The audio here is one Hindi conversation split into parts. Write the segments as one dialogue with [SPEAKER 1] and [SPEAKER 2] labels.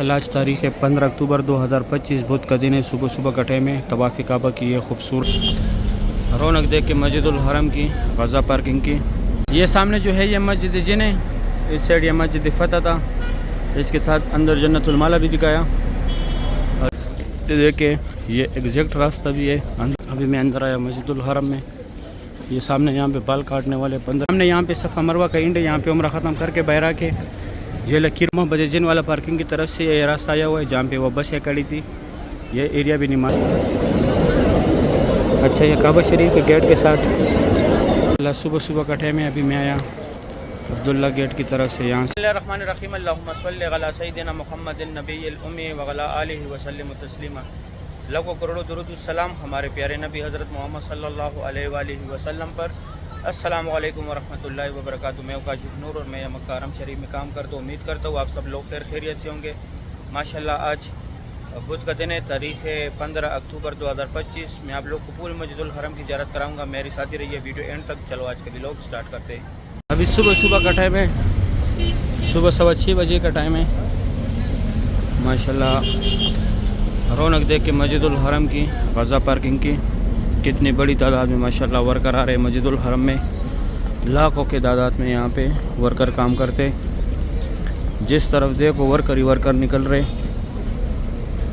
[SPEAKER 1] आज तारीख़ है 15 अक्टूबर 2025 बुध का दिन है। सुबह सुबह का टाइम है। तवाफ़ काबा की ये खूबसूरत रौनक देख के मस्जिदुल हरम की गज़ा पार्किंग की। ये सामने जो है ये मस्जिद जिन है, इस साइड ये मस्जिद फतह था, इसके साथ अंदर जन्नतुल माला भी दिखाया। और देखिए ये एग्जैक्ट रास्ता भी है। अभी मैं अंदर आया मस्जिदुल हरम में। ये सामने यहाँ पे बाल काटने वाले 15 सामने यहाँ पे सफ़ा मरवा का इंड है। यहाँ पे उम्र ख़त्म करके बहरा के ये लकीर मोहम्मद जिन वाला पार्किंग की तरफ से ये रास्ता आया हुआ है, जहाँ पे वो बसें खड़ी थी। ये एरिया भी नहीं मान। अच्छा, ये काबा शरीफ के गेट के साथ सुबह सुबह का टाइम है। अभी मैं आया अब्दुल्ला गेट की तरफ से। यहाँ से रहमान अल्लाहुम्मा सल्लि अला सय्यिदिना मुहम्मदिन नबिय्यिल उम्मी व अला आलिहि व सल्लिम तस्लीमा। लाखों करोड़ों दुरूद सलाम हमारे प्यारे नबी हज़रत मोहम्मद सल्लल्लाहु अलैहि वसल्लम पर। अस्सलामु अलैकुम वरहमतुल्लाहि वबरकातुहू। मैं काशिफ नूर और मैं मक्का हरम शरीफ में काम करता हूँ। उम्मीद करता हूँ आप सब लोग खैरियत से होंगे। माशाल्लाह आज बुध का दिन है, तारीख़ है 15 अक्टूबर 2025। मैं आप लोग को पूरे मस्जिदुल हरम की ज़ियारत कराऊंगा। मेरी साथी रहिए वीडियो एंड तक। चलो आज के व्लॉग स्टार्ट करते हैं। अभी सुबह सुबह का टाइम है, सुबह 6:15 बजे का टाइम है। माशाल्लाह रौनक देख के मस्जिदुल हरम की गज़ा पार्किंग की कितनी बड़ी तादाद में माशाल्लाह वर्कर आ रहे हैं। मस्जिदुल हरम में लाखों के तादाद में यहाँ पे वर्कर काम करते। जिस तरफ देखो वर्कर ही वर्कर निकल रहे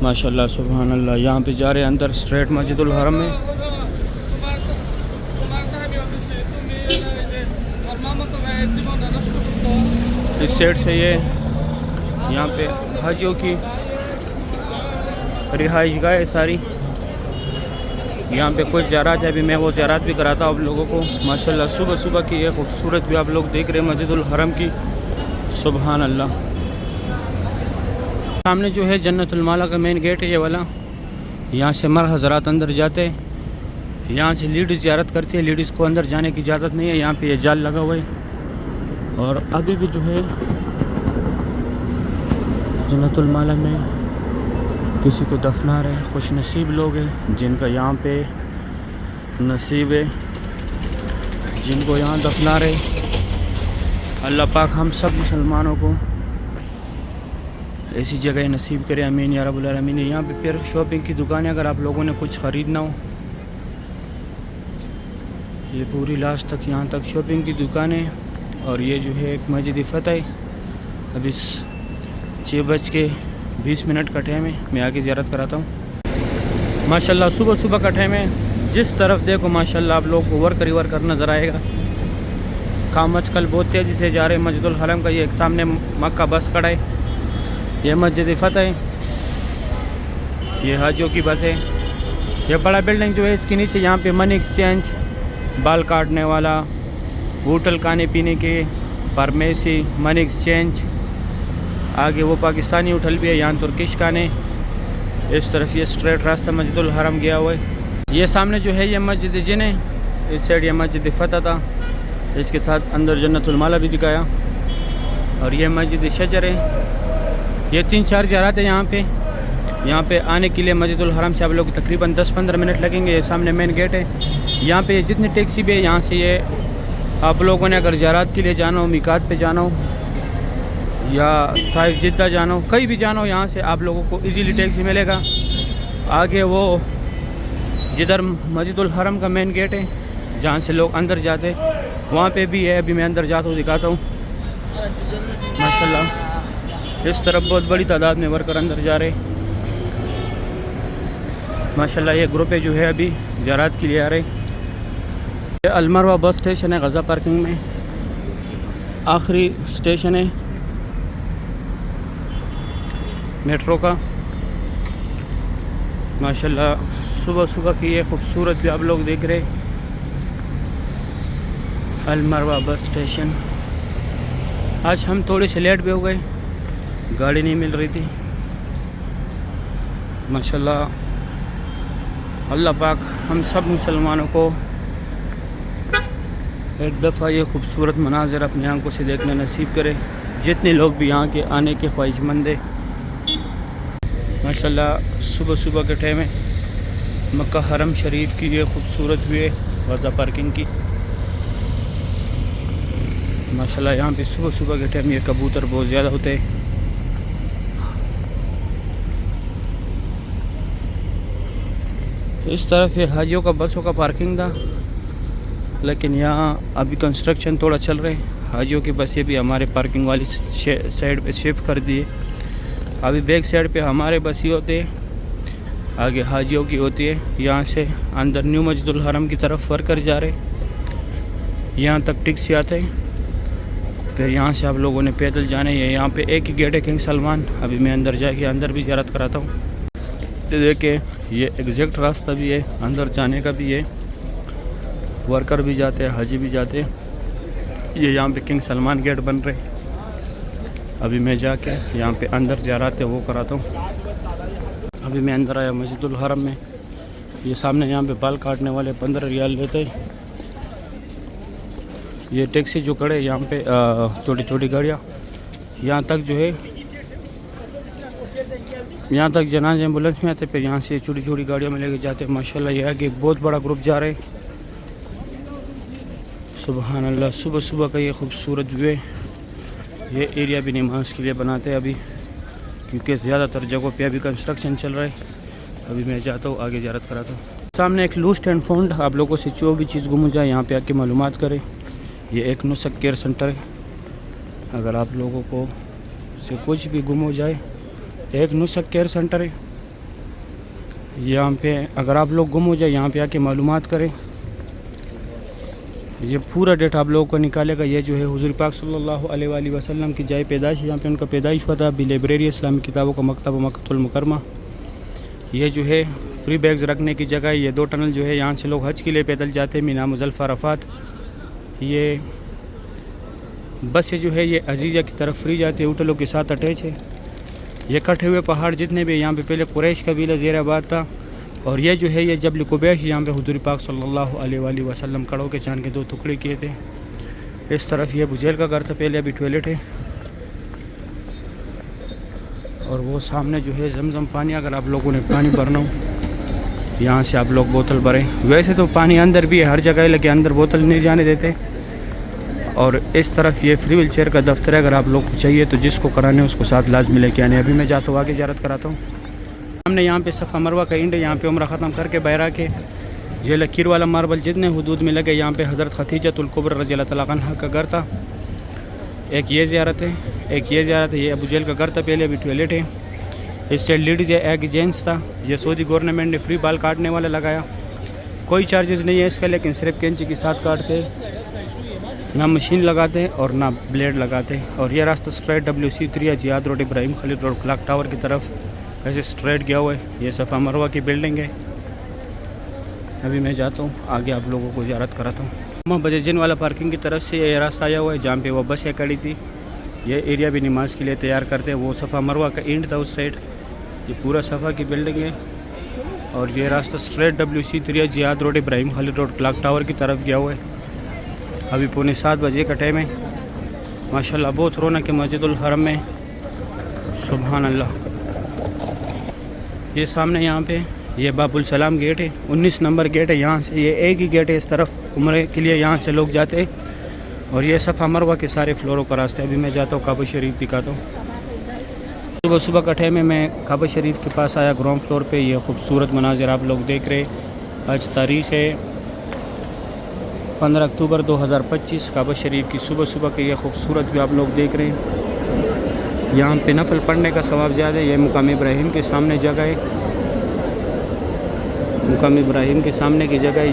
[SPEAKER 1] माशाल्लाह सुभान अल्लाह। यहाँ पे जा रहे हैं अंदर स्ट्रेट मस्जिदुल हरम में। इस साइड से ये यहाँ पे हाजियों की रिहाइश गाह है सारी। यहाँ पे कुछ ज़ियारत है, अभी मैं वो ज़ियारत भी कराता हूँ आप लोगों को। माशाल्लाह सुबह सुबह की ये खूबसूरत भी आप लोग देख रहे हैं मस्जिदुल हरम की। सुभान अल्लाह। सामने जो है जन्नतुल माला का मेन गेट है ये वाला। यहाँ से मर हज़रात अंदर जाते हैं। यहाँ से लेडीज़ ज़ियारत करती है। लेडीज़ को अंदर जाने की इजाज़त नहीं है। यहाँ पे ये जाल लगा हुआ है। और अभी भी जो है जन्नतुल माला में किसी को दफना रहे। खुश नसीब लोग हैं जिनका यहाँ पे नसीब है, जिनको यहाँ दफना रहे। अल्लाह पाक हम सब मुसलमानों को ऐसी जगह नसीब करे, आमीन या रब्बुल आलमीन। यहाँ पे फिर शॉपिंग की दुकानें, अगर आप लोगों ने कुछ ख़रीदना हो, ये पूरी लास्ट तक यहाँ तक शॉपिंग की दुकानें। और ये जो है एक मस्जिद फतह है। अभी 6:20 का टाइम है। मैं आगे ज़ियारत कराता हूँ। माशाल्लाह सुबह सुबह का टाइम है। जिस तरफ देखो माशाल्लाह आप लोग को वर्कर ही वर्कर नज़र आएगा। काम आजकल बहुत तेज़ी से जा रहे हैं मस्जिदुल हरम का। ये एक सामने मक्का बस खड़ा है, ये मस्जिद फतह है। ये हाजियों की बस है। ये बड़ा बिल्डिंग जो है इसके नीचे यहाँ पे मनी एक्सचेंज, बाल काटने वाला, होटल खाने पीने के, फार्मेसी, मनी एक्सचेंज। आगे वो पाकिस्तानी होटल भी है, यहाँ तुर्किश खाने। इस तरफ ये स्ट्रेट रास्ता मस्जिदुल हरम गया हुआ है। ये सामने जो है ये मस्जिद जिन है, इस साइड ये मस्जिद फतह था, इसके साथ अंदर जन्नतुल माला भी दिखाया। और ये मस्जिद शजर है। ये 3-4 ज़ियारत है यहाँ पे आने के लिए मस्जिदुल हरम से आप लोग तकरीबन 10-15 मिनट लगेंगे। ये सामने मेन गेट है। यहाँ पे जितनी टैक्सी भी है, यहाँ से ये आप लोगों ने अगर ज़ियारत के लिए जाना हो, मीकात पे जाना हो या ताइफ जिद्दा जाना हो, कहीं भी जाना हो, यहाँ से आप लोगों को इजीली टैक्सी मिलेगा। आगे वो जिधर मस्जिदुल हरम का मेन गेट है, जहाँ से लोग अंदर जाते, वहाँ पे भी है। अभी मैं अंदर जाता हूँ, दिखाता हूँ। माशाल्लाह इस तरफ बहुत बड़ी तादाद में वर्कर अंदर जा रहे। माशाल्लाह ये ग्रुपें जो है अभी ज़ियारत के लिए आ रहे। ये अलमरवा बस स्टेशन है गज़ा पार्किंग में, आखिरी स्टेशन है मेट्रो का। माशाल्लाह सुबह सुबह की ये खूबसूरत भी आप लोग देख रहे। अलमरवा बस स्टेशन। आज हम थोड़े से लेट भी हो गए, गाड़ी नहीं मिल रही थी। माशाल्लाह अल्लाह पाक हम सब मुसलमानों को एक दफ़ा ये खूबसूरत मनाज़िर अपनी आंखों से देखना नसीब करे, जितने लोग भी यहाँ के आने के ख्वाहिशमंद है। माशाल्लाह सुबह सुबह के टाइम है। मक्का हरम शरीफ की ये खूबसूरत व्यू है गज़ा पार्किंग की। माशाल्लाह यहाँ पे सुबह सुबह के टाइम ये कबूतर बहुत ज़्यादा होते हैं। इस तरफ ये हाजियों का बसों का पार्किंग था, लेकिन यहाँ अभी कंस्ट्रक्शन थोड़ा चल रहा है। हाजियों की बसें भी हमारे पार्किंग वाली साइड पे शिफ्ट कर दिए। अभी बैक साइड पे हमारे बस ही होते हैं, आगे हाजियों की होती है। यहाँ से अंदर न्यू मस्जिदुल हरम की तरफ वर्कर जा रहे, यहाँ तक टैक्सी आते हैं, फिर यहाँ से आप लोगों ने पैदल जाने हैं। यहाँ पे एक ही गेट है किंग सलमान। अभी मैं अंदर जाके अंदर भी ज़ियारत कराता हूँ। ये देखिए ये एग्जैक्ट रास्ता भी है, अंदर जाने का भी है, वर्कर भी जाते हैं, हाजी भी जाते हैं। ये यहाँ पे किंग सलमान गेट बन रहे। अभी मैं जाके यहाँ पे अंदर ज़ियारत है वो कराता हूँ। अभी मैं अंदर आया मस्जिदुल हरम में। ये सामने यहाँ पे बाल काटने वाले 15 रियाल लेते हैं। ये टैक्सी जो खड़े यहाँ पे छोटी छोटी गाड़ियाँ यहाँ तक जो है, यहाँ तक जनाज़े एम्बुलेंस में आते, फिर यहाँ से छोटी छोटी गाड़ियों में लेके जाते हैं। माशाल्लाह ये आगे एक बहुत बड़ा ग्रुप जा रहे हैं। सुबहान अल्लाह, सुबह सुबह का ये खूबसूरत व्यू है। ये एरिया भी नमाज के लिए बनाते हैं अभी, क्योंकि ज़्यादातर जगहों पे अभी कंस्ट्रक्शन चल रहा है। अभी मैं जाता हूँ आगे ज़ियारत कराता हूँ। सामने एक लूस्ट एंड फाउंड, आप लोगों से जो भी चीज़ गुम हो जाए यहाँ पे आके मालूमात करें। ये एक नुस्ख केयर सेंटर है। अगर आप लोगों को से कुछ भी गुम हो जाए, एक नुस्ख केयर सेंटर है यहाँ पे। अगर आप लोग गुम हो जाए यहाँ पे आके मालूमात करें। ये पूरा डेट आप लोगों को निकालेगा। ये जो है हुज़ूर पाक सल्लल्लाहु अलैहि वसल्लम की जाए पैदाइश, यहाँ पे उनका पैदाइश हुआ था। अभी लाइब्रेरी इस्लामी किताबों का मकतब मक्कतुल मुकरमा। ये जो है फ्री बैग्स रखने की जगह। ये 2 टनल जो है यहाँ से लोग हज के लिए पैदल जाते हैं, मीना मुज़ल्फ़ा अरफ़ात। ये बस जो है ये अजीज़ा की तरफ फ्री जाती है, होटलों के साथ अटैच है। ये कटे हुए पहाड़ जितने भी यहाँ पे पहले कुरैश कबीला ज़ेराबाद था, और ये जो है ये जबल कुबैश, यहाँ पे हुज़ूर पाक सल्लल्लाहु अलैहि वसल्लम कड़ों के चांद के 2 टुकड़े किए थे। इस तरफ ये बुझेल का घर था पहले, अभी टॉयलेट है। और वो सामने जो है जमजम पानी, अगर आप लोगों ने पानी भरना हो यहाँ से आप लोग बोतल भरें। वैसे तो पानी अंदर भी है हर जगह, लेकिन अंदर बोतल नहीं जाने देते। और इस तरफ ये फ्री व्हील चेयर का दफ्तर है। अगर आप लोग को चाहिए तो जिसको कराने उसको साथ लाजमी लेके आने। अभी मैं जाता हूँ आगे ज़ियारत कराता हूँ। हमने यहाँ पे सफ़ा मरवा का इंड है। यहाँ पे उम्र ख़त्म करके बहरा के ये लकीर वाला मार्बल जितने हुदूद में लगे, यहाँ पे हज़रत खदीजतुल कुब्रा रज़ियल्लाहु तआला अन्हा का घर था। एक ये ज़ियारत है, एक ये ज़ियारत है। ये अबू जहल का घर था पहले, अभी टॉयलेट है। इस साइड लेडीज़ है, एक जेंट्स था। ये सऊदी गवर्नमेंट ने फ्री बाल काटने वाला लगाया, कोई चार्जेस नहीं है इसका, लेकिन सिर्फ कैंची के साथ काटते, ना मशीन लगाते हैं और ना ब्लेड लगाते हैं। और ये रास्ता straight WC3 Ziyad road, Ibrahim Khalil road, clock tower की तरफ ऐसे स्ट्रेट गया हुआ है। ये सफ़ा मरवा की बिल्डिंग है। अभी मैं जाता हूँ आगे, आप लोगों को ज़ियारत कराता हूँ। मैं बजेजिन वाला पार्किंग की तरफ से ये रास्ता आया हुआ है, जहाँ पे वो बसें खड़ी थी। ये एरिया भी नमाज के लिए तैयार करते हैं। वो सफ़ा मरवा का एंड था उस साइड। ये पूरा सफ़ा की बिल्डिंग है। और ये रास्ता straight WC3 Ziyad road, Ibrahim Khalil road, clock tower की तरफ गया हुआ है। अभी 6:45 बजे का टाइम है। माशाल्लाह बहुत रौनक है मस्जिदुल हरम में। सुभान अल्लाह। ये सामने यहाँ पे ये बाबुल सलाम गेट है, 19 नंबर गेट है। यहाँ से ये एक ही गेट है इस तरफ उम्रे के लिए, यहाँ से लोग जाते हैं। और ये सफ़ा मरवा के सारे फ्लोरों का रास्ता है। अभी मैं जाता हूँ काबा शरीफ दिखाता हूँ। सुबह सुबह का टाइम है। मैं काबा शरीफ के पास आया ग्राउंड फ्लोर पे। ये खूबसूरत मनाजिर आप लोग देख रहे। आज तारीख़ है 15 अक्टूबर 2025। काबा शरीफ की सुबह सुबह के ये खूबसूरत भी आप लोग देख रहे हैं। यहाँ पे नफल पढ़ने का सवाब ज़्यादा है। ये मुकाम इब्राहिम के सामने जगह है, मुकाम इब्राहिम के सामने की जगह है।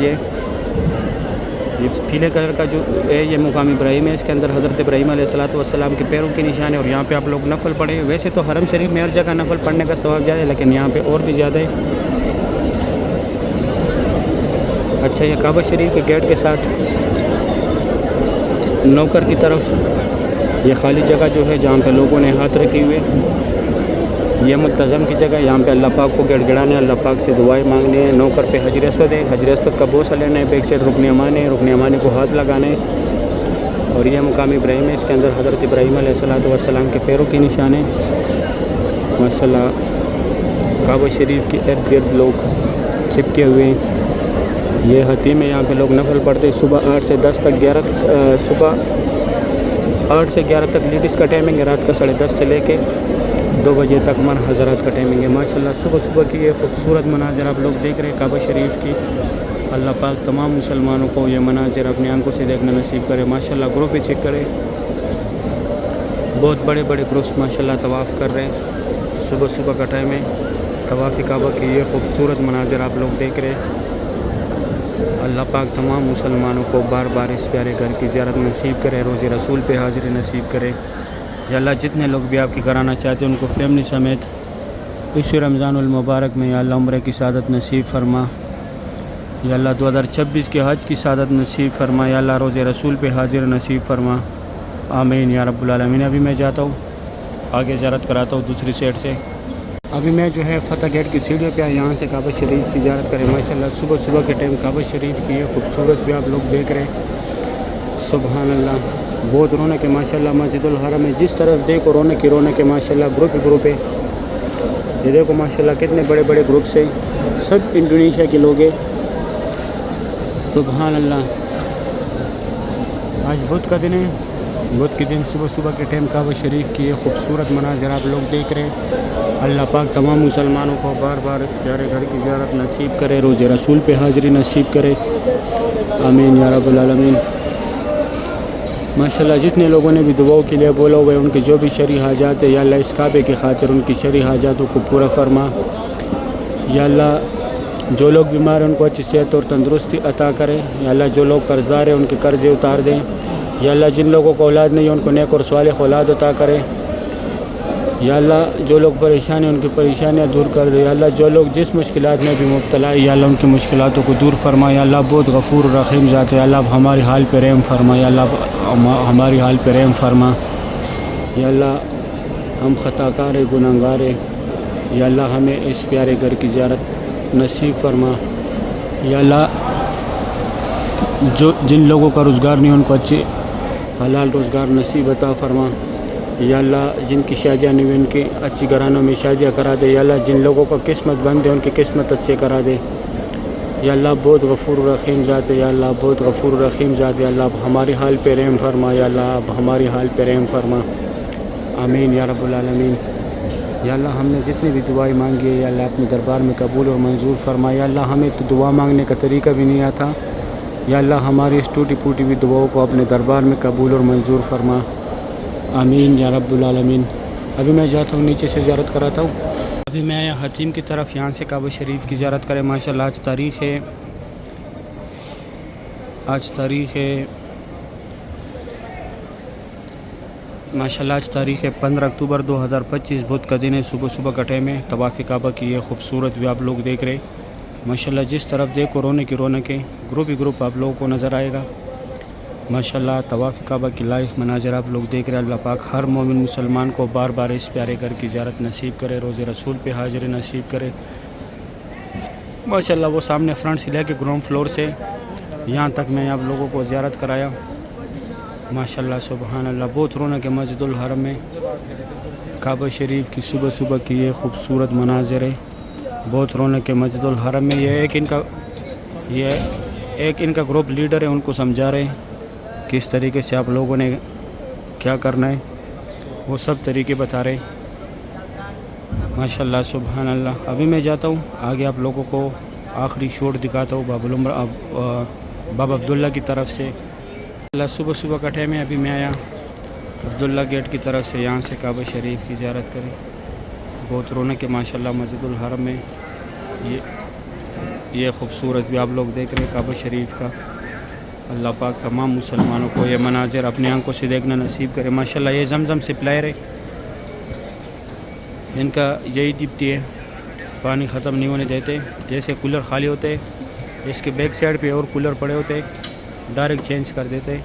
[SPEAKER 1] ये पीले कलर का जो है ये मुकाम इब्राहिम है। इसके अंदर हज़रत इब्राहिम अलैहिस्सलातु वस्सलाम के पैरों के निशान है। और यहाँ पे आप लोग नफल पढ़े। वैसे तो हरम शरीफ में हर जगह नफल पढ़ने का सवाब ज़्यादा है, लेकिन यहाँ पे और भी ज़्यादा है। अच्छा, ये काबा शरीफ के गेट के साथ नौकर की तरफ ये खाली जगह जो है, जहाँ पे लोगों ने हाथ रखे हुए, ये मुल्तज़म की जगह। यहाँ पे अल्लाह पाक को गिड़गिड़ाने, अल्लाह पाक से दुआएं मांगनी है। नौकर पे हजर अस्वद है, हजर अस्वद का बोसा लेना है। बैक साइड रुकन यमानी है, रुकन यमानी को हाथ लगाना है। और यह मुकाम इब्राहिम है। इसके अंदर हज़रत इब्राहिम अलैहिस्सलातु वस्सलाम के पैरों के निशान है। माशाल्लाह काबा शरीफ के इर्द गिर्द लोग चिपके हुए हैं। ये हतीम है, यहाँ पे लोग नफल पढ़ते हैं। सुबह 8 से 10 तक, सुबह 8 से 11 तक लेडीज़ का टाइमिंग है। रात का 10:30 से लेके 2 बजे तक मन हज़रात का टाइमिंग है। माशाल्लाह सुबह सुबह की ये खूबसूरत मनाज़र आप लोग देख रहे हैं काबा शरीफ की। अल्लाह पाक तमाम मुसलमानों को ये मनाज़र अपनी आंखों से देखना नसीब करे। माशाल्लाह ग्रुप पे चेक करें, बहुत बड़े बड़े ग्रुप्स माशाल्लाह तवाफ़ कर रहे हैं। सुबह सुबह का टाइम है, तवाफ़ काबा की ये खूबसूरत मनाज़र आप लोग देख रहे हैं। अल्लाह पाक तमाम मुसलमानों को बार बार इस प्यारे घर की ज़ियारत नसीब करे, रोज़े रसूल पे हाज़िरी नसीब करे। या अल्लाह जितने लोग भी आपकी कराना चाहते हैं उनको फैमिली समेत इस रमज़ानुल मुबारक में या अल्लाह उम्र की सादत नसीब फरमा। या अल्लाह 2026 के हज की सादत नसीब फरमा। या अल्लाह रोज़े रसूल पे हाजिर नसीब फरमा। आमीन या रब्बुल आलमीन। अभी मैं जाता हूँ आगे ज़ियारत कराता हूँ दूसरी साइड से। अभी मैं जो है फ़तेह गेट की सीढ़ियों पे यहाँ से काबा शरीफ की ज़ियारत करें। माशाल्लाह सुबह सुबह के टाइम काबा शरीफ की ये खूबसूरत भी आप लोग देख रहे हैं। सुभान अल्लाह, बहुत रौनक है माशाल्लाह। मस्जिदुल हरम में जिस तरफ देखो रौनक ही रौनक है माशाल्लाह। ग्रुप है, ये देखो माशाल्लाह कितने बड़े बड़े ग्रुप्स हैं, सब इंडोनेशिया के लोग हैं। सुभान अल्लाह, आज बुध का दिन है। बुध के दिन सुबह सुबह के टाइम काबा शरीफ की ये खूबसूरत मनाज़र आप लोग देख रहे हैं। अल्लाह पाक तमाम मुसलमानों को बार बार इस प्यारे घर की ज़ियारत नसीब करे, रोज़े रसूल पे हाज़िरी नसीब करे। आमीन या रब्बुल आलमीन। माशाल्लाह जितने लोगों ने भी दुआओं के लिए बोला हुआ है, उनके जो भी शरई हाजात है या अल्लाह इस काबे की खातिर उनकी शरई हाजातों को पूरा फरमा। या अल्लाह जो लोग बीमार हैं उनको अच्छी सेहत और तंदुरुस्ती अता करें। या अल्लाह जो लोग कर्ज़दार हैं उनके कर्ज़े उतार दें। या अल्लाह जिन लोगों को औलाद नहीं है उनको नेक और सालिह औलाद अता करें। या अल्लाह जो लोग परेशान हैं उनकी परेशानियाँ दूर कर दे। या अल्लाह जो लोग जिस मुश्किलात में भी मुब्तला है या अल्लाह उनकी मुश्किलातों को दूर फरमा। या अल्लाह बहुत गफ़ूर रहीम ज़ात है। या अल्लाह हमारी हाल पे रहम फरमा। या अल्लाह हमारी हाल पे रहम फरमा। या अल्लाह हम ख़ताकार है, गुनाहगार है। या अल्लाह हमें इस प्यारे घर की ज़ियारत नसीब फरमा। या अल्लाह जो जिन लोगों का रोज़गार नहीं उनको अच्छे हलाल रोज़गार नसीब अता फरमा। या अल्लाह जिनकी शादियाँ नहीं हुई उनकी अच्छी घरानों में शादियाँ करा दे। या अल्लाह जिन लोगों का किस्मत बंद है उनकी किस्मत अच्छे करा दे। या अल्लाह बहुत गफ़ूर रहीम ज़ात है। या अल्लाह बहुत गफ़ूर रहीम ज़ात है। अल्लाह हमारी हाल पे रहम फरमा। या अल्लाह हमारी हाल पे रहम फरमा। आमीन या रब्बुल आलमीन। या अल्लाह हमने जितनी भी दुआएं मांगी है या अल्लाह अपने दरबार में कबूल और मंजूर फरमा। या अल्लाह हमें तो दुआ मांगने का तरीका भी नहीं आता। या अल्लाह हमारी इस टूटी फूटी हुई दुआओं को अपने दरबार में कबूल और मंजूर फरमा। आमीन या रब्बुल आलमीन। अभी मैं जाता हूँ नीचे से ज़ियारत कराता हूँ। अभी मैं आया हतीम की तरफ, यहाँ से काबा शरीफ की ज़ियारत करें। माशाल्लाह आज तारीख़ है 15 अक्टूबर 2025 बुध का दिन है। सुबह सुबह का टाइम है। तवाफ़ काबा की ये खूबसूरत भी आप लोग देख रहे हैं। माशाल्लाह जिस तरफ देखो रौनक की रौनक है। ग्रुप ही ग्रुप आप लोगों को नज़र आएगा। माशाल्लाह तवाफ़ काबा की लाइव मनाज़र आप लोग देख रहे हैं। अल्लाह पाक हर मोमिन मुसलमान को बार बार इस प्यारे घर की ज़ियारत नसीब करे, रोज़े रसूल पे हाज़िरी नसीब करे। माशाल्लाह वो सामने फ्रंट से लेके ग्राउंड फ्लोर से यहाँ तक मैं आप लोगों को ज़ियारत कराया। माशाल्लाह सुभान अल्लाह, बहुत रौनक है मस्जिदुल हरम में। काबा शरीफ की सुबह सुबह की ये खूबसूरत मनाज़र है, बहुत रौनक है मस्जिदुल हरम में। ये एक इनका ग्रुप लीडर है, उनको समझा रहे हैं किस तरीके से आप लोगों ने क्या करना है, वो सब तरीके बता रहे हैं। माशाल्लाह सुभान अल्लाह। अभी मैं जाता हूँ आगे आप लोगों को आखिरी शॉट दिखाता हूँ बाबा अब्दुल्ला की तरफ से। अल्लाह सुबह सुबह का टाइम है। अभी मैं आया अब्दुल्ला गेट की तरफ से, यहाँ से काबा शरीफ की ज़ियारत करें। बहुत रौनक है माशाल्लाह मस्जिदुल हरम में। ये खूबसूरत भी आप लोग देख रहे हैं काबा शरीफ का। अल्लाह पाक तमाम मुसलमानों को ये मनाज़र अपनी आंखों से देखना नसीब करे। माशाल्लाह ये जमजम सप्लायर है, इनका यही डिप्टी है, पानी ख़त्म नहीं होने देते। जैसे कूलर खाली होते हैं इसके बैक साइड पे और कूलर पड़े होते हैं, डायरेक्ट चेंज कर देते,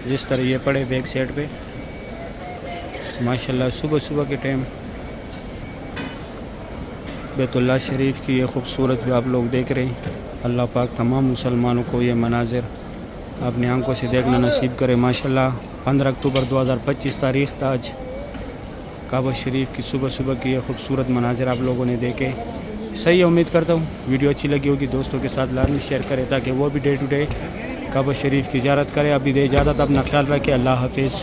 [SPEAKER 1] जिस तरह ये पड़े बैक साइड पे। माशाल्लाह सुबह सुबह के टाइम बैतुल्लाह शरीफ की ये खूबसूरत भी आप लोग देख रहे हैं। अल्लाह पाक तमाम मुसलमानों को ये मनाज़र अपनी आंखों से देखना नसीब करे। माशाल्लाह 15 अक्टूबर 2025 तारीख़ था आज। काबा शरीफ की सुबह सुबह की ये खूबसूरत मनाज़र आप लोगों ने देखे। सही है, उम्मीद करता हूँ वीडियो अच्छी लगी होगी। दोस्तों के साथ लाजमी शेयर करें ताकि वो भी डे टू डे काबा शरीफ की ज़ियारत करें। अभी दे इजाज़त, अपना ख्याल रखें। अल्लाह हाफिज़।